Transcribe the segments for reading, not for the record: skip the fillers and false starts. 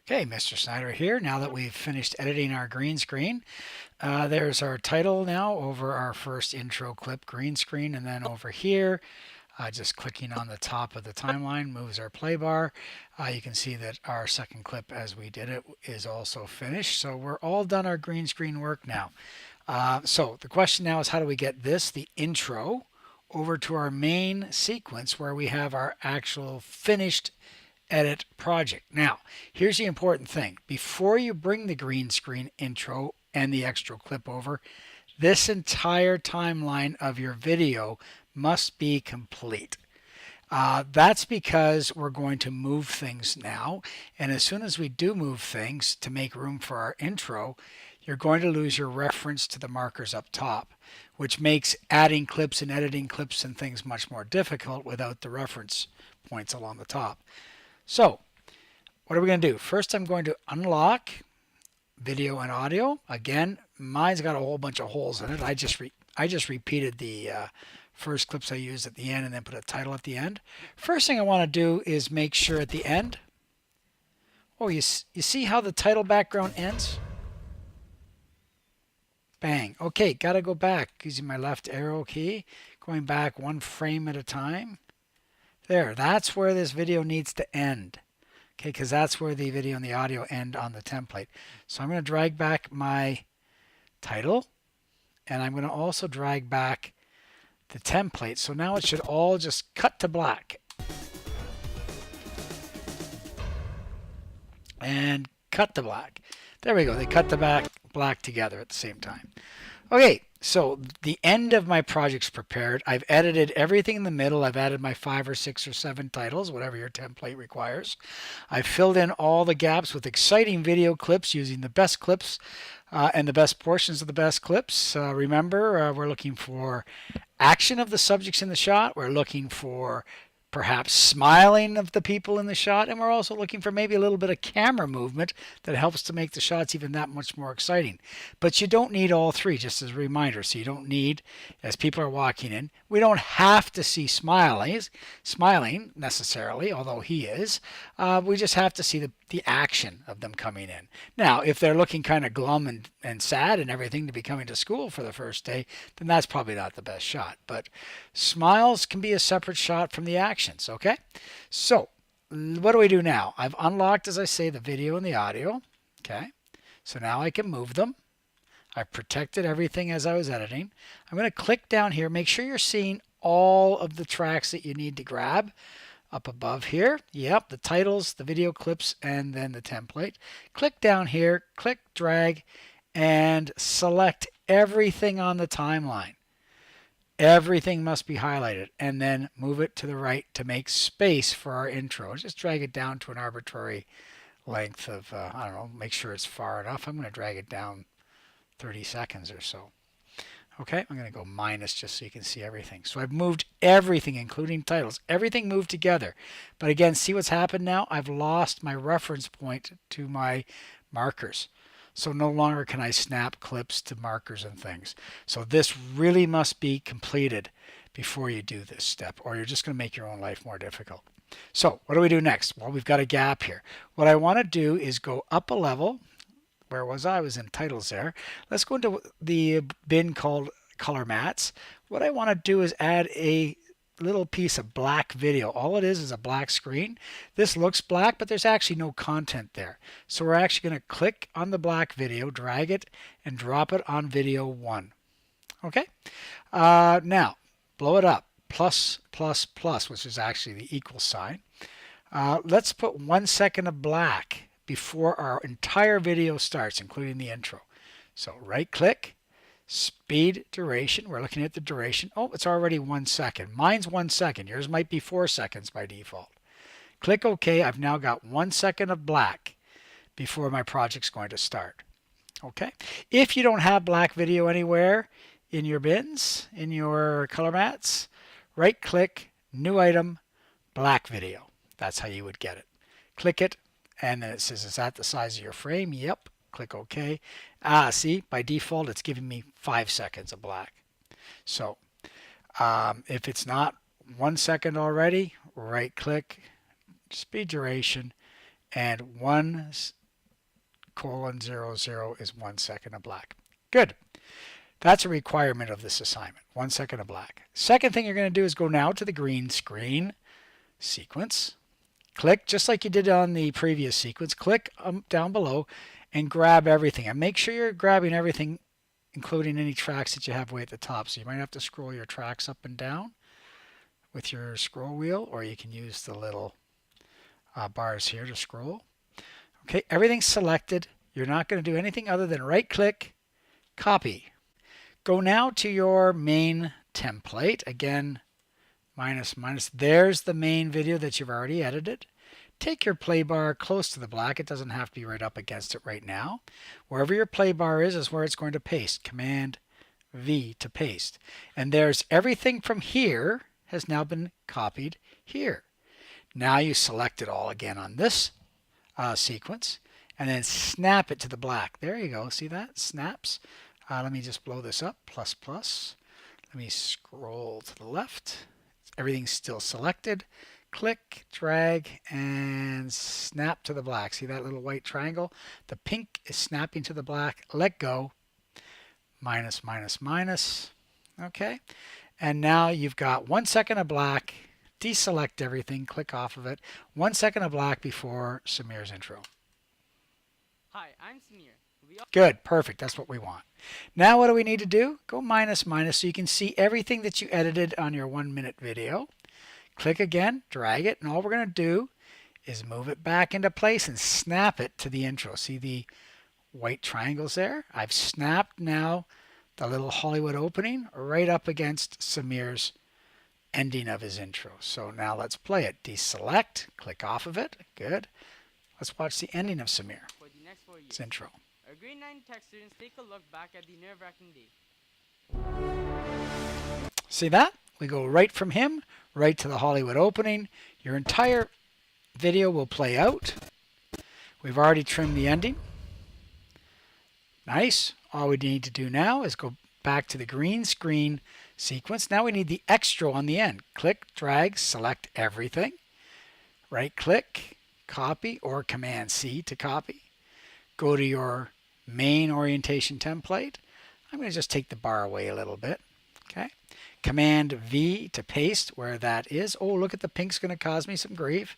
Okay, Mr. Snyder here. Now that we've finished editing our green screen, there's our title now over our first intro clip green screen, and then over here, just clicking on the top of the timeline moves our play bar. You can see that our second clip as we did it is also finished. So we're all done our green screen work now. So the question now is how do we get this, the intro, over to our main sequence where we have our actual finished edit project. Now, here's the important thing. Before you bring the green screen intro and the extra clip over, this entire timeline of your video must be complete. That's because we're going to move things now. And as soon as we do move things to make room for our intro, you're going to lose your reference to the markers up top, which makes adding clips and editing clips and things much more difficult without the reference points along the top. So what are we going to do? First, I'm going to unlock video and audio. Again, mine's got a whole bunch of holes in it. I just repeated the first clips I used at the end and then put a title at the end. First thing I want to do is make sure at the end, oh, you see how the title background ends? Bang. Okay, got to go back using my left arrow key, going back one frame at a time. There, that's where this video needs to end. Okay, because that's where the video and the audio end on the template. So I'm going to drag back my title, and I'm going to also drag back the template. So now it should all just cut to black. And cut to black. There we go. They cut the black together at the same time. Okay, so the end of my project's prepared. I've edited everything in the middle. I've added my 5 or 6 or 7 titles, whatever your template requires. I've filled in all the gaps with exciting video clips using the best clips and the best portions of the best clips. Remember, we're looking for action of the subjects in the shot. We're looking for perhaps smiling of the people in the shot, and we're also looking for maybe a little bit of camera movement that helps to make the shots even that much more exciting. But you don't need all three, just as a reminder. So you don't need, as people are walking in, we don't have to see smiling necessarily, although he is. We just have to see the action of them coming in. Now, if they're looking kind of glum and sad and everything to be coming to school for the first day, then that's probably not the best shot. But smiles can be a separate shot from the actions, okay? So what do we do now? I've unlocked, as I say, the video and the audio, okay? So now I can move them. I've protected everything as I was editing. I'm going to click down here. Make sure you're seeing all of the tracks that you need to grab up above here. Yep, the titles, the video clips, and then the template. Click down here, click, drag, and select everything on the timeline. Everything must be highlighted, and then move it to the right to make space for our intro. Just drag it down to an arbitrary length of, I don't know, make sure it's far enough. I'm going to drag it down 30 seconds or so. Okay, I'm going to go minus just so you can see everything. So I've moved everything, including titles. Everything moved together. But again, see what's happened now? I've lost my reference point to my markers. So no longer can I snap clips to markers and things. So this really must be completed before you do this step, or you're just going to make your own life more difficult. So what do we do next? Well, we've got a gap here. What I want to do is go up a level. Where was I? I was in titles there. Let's go into the bin called color mats. What I want to do is add a little piece of black video. All it is a black screen. This looks black, but there's actually no content there. So we're actually going to click on the black video, drag it, and drop it on video 1. Okay? Now, blow it up. Plus, plus, plus, which is actually the equal sign. Let's put 1 second of black before our entire video starts, including the intro. So right click, speed duration. We're looking at the duration. Oh, it's already 1 second. Mine's 1 second. Yours might be 4 seconds by default. Click OK. I've now got 1 second of black before my project's going to start. Okay. If you don't have black video anywhere in your bins, in your color mats, right click, new item, black video. That's how you would get it. Click it. And then it says, is that the size of your frame? Yep. Click OK. See, by default, it's giving me 5 seconds of black. So if it's not 1 second already, right click, speed duration, and 1:00 is 1 second of black. Good. That's a requirement of this assignment, 1 second of black. Second thing you're going to do is go now to the green screen sequence. Click, just like you did on the previous sequence, click down below and grab everything. And make sure you're grabbing everything, including any tracks that you have way at the top. So you might have to scroll your tracks up and down with your scroll wheel, or you can use the little bars here to scroll. Okay, everything's selected. You're not going to do anything other than right click, copy. Go now to your main template. Again, minus, minus. There's the main video that you've already edited. Take your play bar close to the black. It doesn't have to be right up against it right now. Wherever your play bar is where it's going to paste. Command V to paste. And there's everything from here has now been copied here. Now you select it all again on this sequence and then snap it to the black. There you go. See that? Snaps. Let me just blow this up. Plus, plus. Let me scroll to the left. Everything's still selected. Click, drag, and snap to the black. See that little white triangle? The pink is snapping to the black. Let go. Minus, minus, minus. Okay. And now you've got 1 second of black. Deselect everything. Click off of it. 1 second of black before Samir's intro. Hi, I'm Samir. Good, perfect. That's what we want. Now what do we need to do? Go minus, minus so you can see everything that you edited on your 1 minute video. Click again, drag it, and all we're going to do is move it back into place and snap it to the intro. See the white triangles there? I've snapped now the little Hollywood opening right up against Samir's ending of his intro. So now let's play it. Deselect, click off of it. Good. Let's watch the ending of Samir. For the next 4 years, His intro. our grade 9 tech students take a look back at the nerve-wracking day. See that? We go right from him, right to the Hollywood opening. Your entire video will play out. We've already trimmed the ending. Nice. All we need to do now is go back to the green screen sequence. Now we need the extra on the end. Click, drag, select everything. Right click, copy, or Command C to copy. Go to your main orientation template. I'm going to just take the bar away a little bit. Okay. Command V to paste where that is. Oh, look at the pink's going to cause me some grief.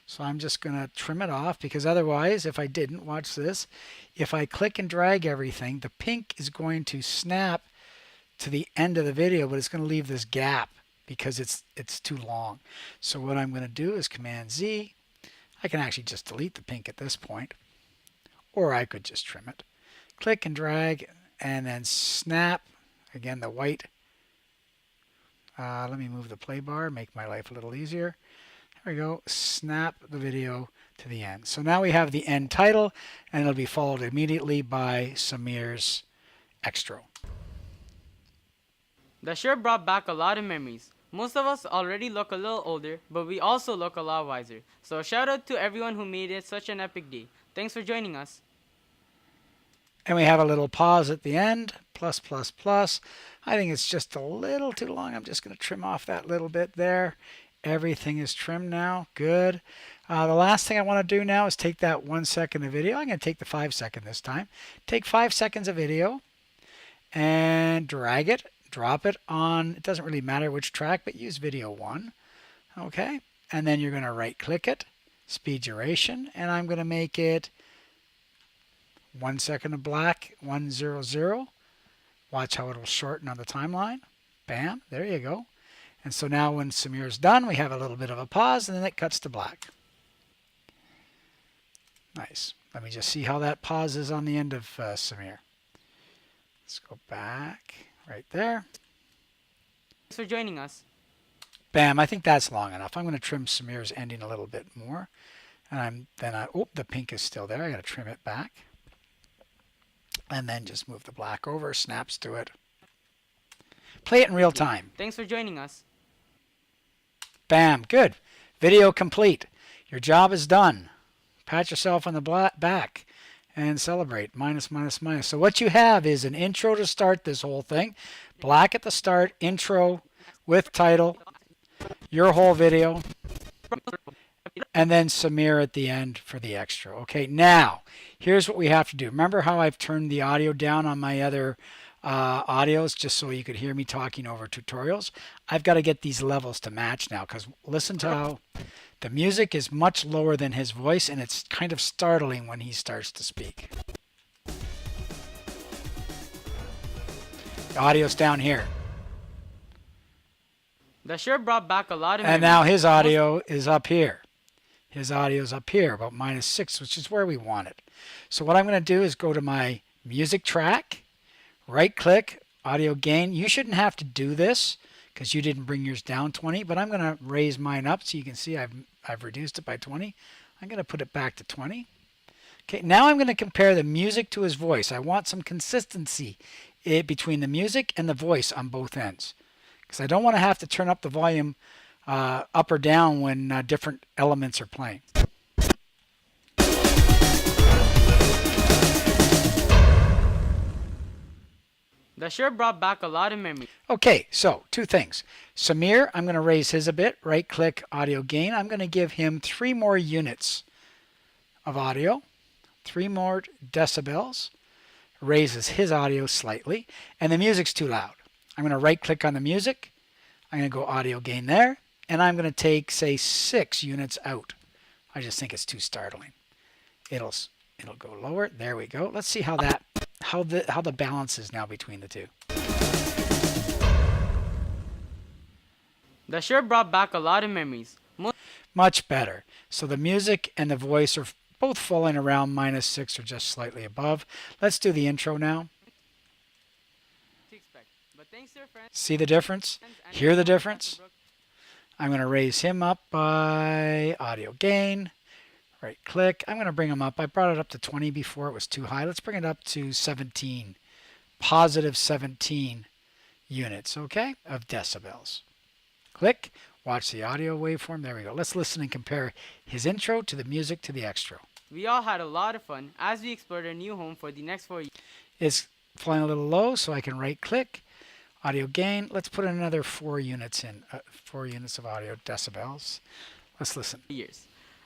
So I'm just going to trim it off because otherwise, if I didn't, watch this. If I click and drag everything, the pink is going to snap to the end of the video, but it's going to leave this gap because it's too long. So what I'm going to do is Command Z. I can actually just delete the pink at this point, or I could just trim it. Click and drag and then snap. Again, the white. Let me move the play bar, make my life a little easier. There we go. Snap the video to the end. So now we have the end title, and it'll be followed immediately by Samir's Extro. The sure brought back a lot of memories. Most of us already look a little older, but we also look a lot wiser. So a shout out to everyone who made it such an epic day. Thanks for joining us. And we have a little pause at the end. Plus, plus, plus. I think it's just a little too long. I'm just going to trim off that little bit there. Everything is trimmed now. Good. The last thing I want to do now is take that 1 second of video. I'm going to take the 5 second this time. Take 5 seconds of video and drag it. Drop it on, it doesn't really matter which track, but use video 1. Okay. And then you're going to right click it. Speed duration. And I'm going to make it 1 second of black, 1:00. Watch how it'll shorten on the timeline. Bam, there you go. And so now when Samir's done, we have a little bit of a pause, and then it cuts to black. Nice. Let me just see how that pause is on the end of Samir. Let's go back right there. Thanks for joining us. Bam, I think that's long enough. I'm going to trim Samir's ending a little bit more. And oh, the pink is still there. I got to trim it back. And then just move the black over, snaps to it. Play it in real time. Thanks for joining us. Bam, good. Video complete. Your job is done. Pat yourself on the back and celebrate. Minus, minus, minus. So what you have is an intro to start this whole thing. Black at the start, intro with title, your whole video. and then Samir at the end for the extra. Okay, now here's what we have to do. Remember how I've turned the audio down on my other audios just so you could hear me talking over tutorials? I've got to get these levels to match now, because listen to how the music is much lower than his voice, and it's kind of startling when he starts to speak. The audio's down here. That sure brought back a lot of And memories. now his audio is up here. His audio is up here, about -6, which is where we want it. So what I'm going to do is go to my music track, right click, audio gain. You shouldn't have to do this because you didn't bring yours down 20, but I'm going to raise mine up so you can see I've reduced it by 20. I'm going to put it back to 20. Okay, now I'm going to compare the music to his voice. I want some consistency between the music and the voice on both ends, because I don't want to have to turn up the volume up or down when different elements are playing. That sure brought back a lot of memories. Okay, so two things. Samir, I'm going to raise his a bit. Right click, audio gain. I'm going to give him 3 more units of audio, 3 more decibels. Raises his audio slightly, and the music's too loud. I'm going to right click on the music. I'm going to go audio gain there, and I'm going to take, say, 6 units out. I just think it's too startling. It'll go lower. There we go. Let's see how the balance is now between the two. That sure brought back a lot of memories. Much better. So the music and the voice are both falling around -6 or just slightly above. Let's do the intro now. But thanks to your friends, See the difference? Hear the difference? I'm going to raise him up by audio gain. Right click. I'm going to bring him up. I brought it up to 20 before. It was too high. Let's bring it up to 17. Positive 17 units, okay, of decibels. Click. Watch the audio waveform. There we go. Let's listen and compare his intro to the music to the extra. we all had a lot of fun as we explored our new home for the next 4 years. It's flying a little low, so I can right click. Audio gain. Let's put another 4 units in. 4 units of audio decibels. Let's listen.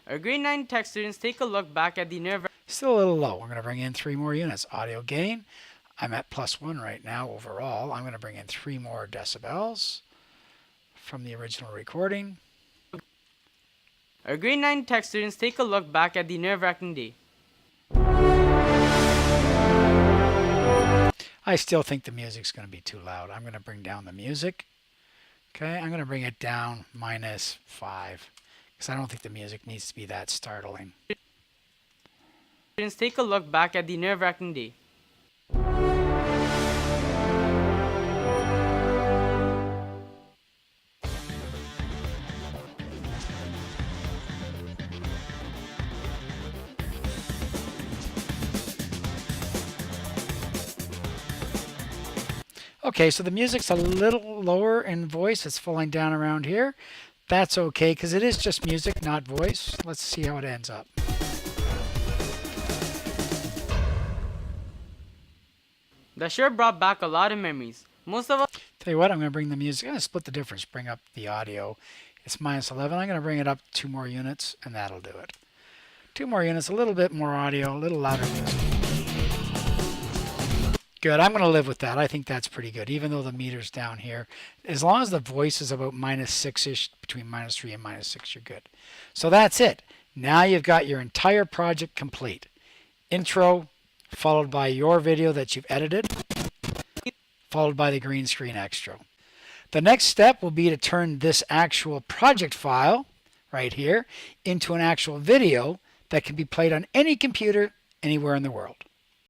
Our grade 9 tech students take a look back at the nerve. Still a little low. We're going to bring in 3 more units. Audio gain. I'm at +1 right now overall. I'm going to bring in 3 more decibels from the original recording. Our grade 9 tech students take a look back at the nerve-wracking day. I still think the music's going to be too loud. I'm going to bring down the music. Okay, I'm going to bring it down -5 because I don't think the music needs to be that startling. Students take a look back at the nerve-wracking day. Okay, so the music's a little lower in voice. It's falling down around here. That's okay because it is just music, not voice. Let's see how it ends up. That sure brought back a lot of memories. Most of us Tell you what, I'm going to bring the music. I'm going to split the difference, bring up the audio. It's -11. I'm going to bring it up 2 more units, and that'll do it. 2 more units, a little bit more audio, a little louder music. Good. I'm going to live with that. I think that's pretty good, even though the meter's down here. As long as the voice is about -6-ish, between -3 and -6, you're good. So that's it. Now you've got your entire project complete. Intro, followed by your video that you've edited, followed by the green screen extra. The next step will be to turn this actual project file right here into an actual video that can be played on any computer anywhere in the world.